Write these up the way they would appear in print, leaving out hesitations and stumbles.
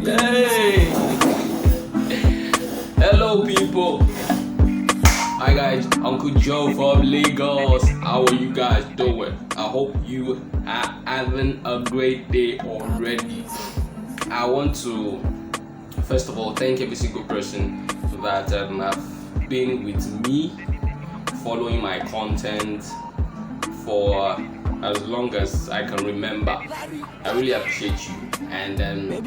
Hey! Hello, people. Hi, guys. Uncle Joe from Lagos. How are you guys doing? I hope you are having a great day already. I want to, first of all, thank every single person that have been with me, following my content for as long as I can remember. I really appreciate you, and the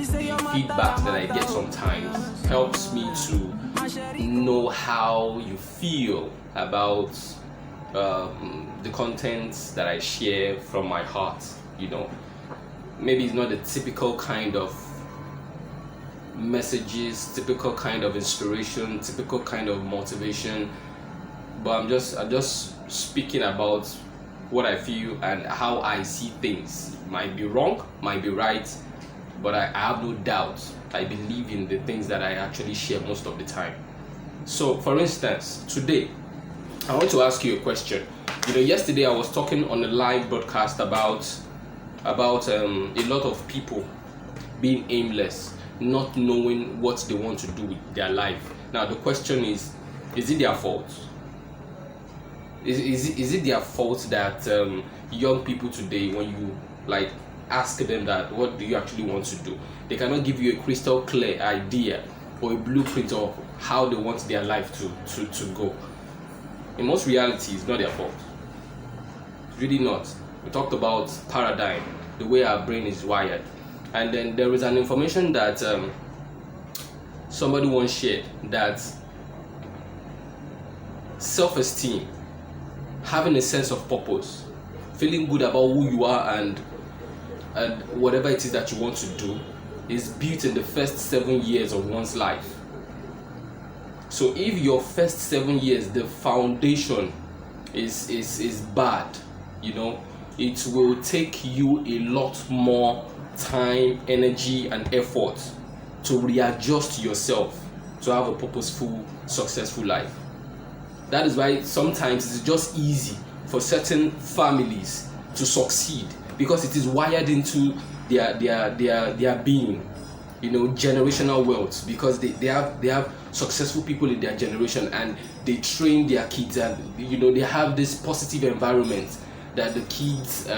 feedback that I get sometimes helps me to know how you feel about the content that I share from my heart. You know, maybe it's not the typical kind of messages, typical kind of inspiration, typical kind of motivation, but I'm just speaking about what I feel and how I see things. Might be wrong, might be right, but I have no doubt I believe in the things that I actually share most of the time. So for instance, today I want to ask you a question. Yesterday I was talking on a live broadcast about a lot of people being aimless, not knowing what they want to do with their life. Now the question is it their fault? Is it their fault that young people today, when you ask them that what do you actually want to do, they cannot give you a crystal clear idea or a blueprint of how they want their life to go? In most reality, it's not their fault. It's really not. We talked about paradigm, the way our brain is wired, and then there is an information that somebody once shared, that self-esteem, having a sense of purpose, feeling good about who you are and whatever it is that you want to do, is built in the first 7 years of one's life. So if your first 7 years, the foundation is bad, it will take you a lot more time, energy, and effort to readjust yourself to have a purposeful, successful life. That is why sometimes it's just easy for certain families to succeed, because it is wired into their being, generational wealth, because they have successful people in their generation, and they train their kids, and they have this positive environment that the kids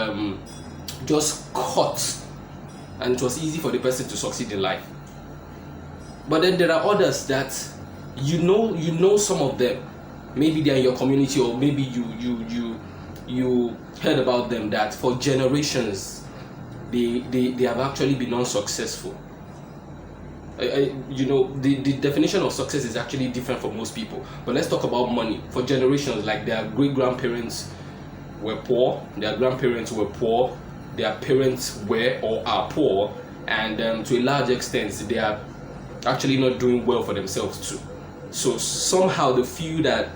just caught, and it was easy for the person to succeed in life. But then there are others that some of them, maybe they're in your community, or maybe you heard about them, that for generations they have actually been unsuccessful. The definition of success is actually different for most people. But let's talk about money. For generations, their great-grandparents were poor, their grandparents were poor, their parents were or are poor, and to a large extent they are actually not doing well for themselves too. So somehow they feel that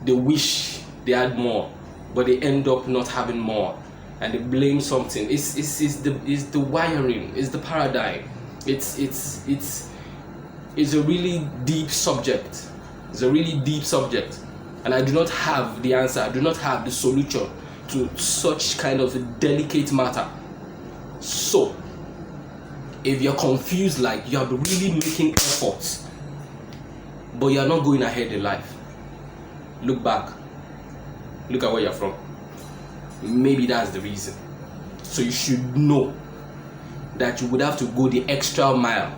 they wish they had more, but they end up not having more, and they blame something. It's the wiring, it's the paradigm. It's a really deep subject. It's a really deep subject, and I do not have the answer. I do not have the solution to such kind of a delicate matter. So if you're confused, you have been really making efforts, but you're not going ahead in life, look back. Look at where you're from. Maybe that's the reason. So you should know that you would have to go the extra mile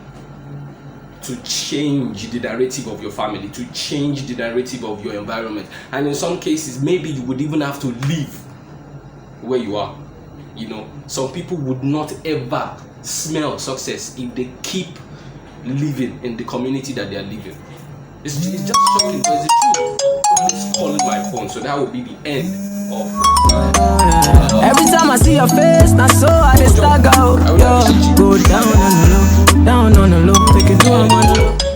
to change the narrative of your family, to change the narrative of your environment. And in some cases, maybe you would even have to leave where you are. Some people would not ever smell success if they keep living in the community that they are living. It's just shocking, because it's true. Somebody's calling my phone, so that will be the end of. Every time I see your face, that's so I just start go. Go down on the low, make it do I'm on the low.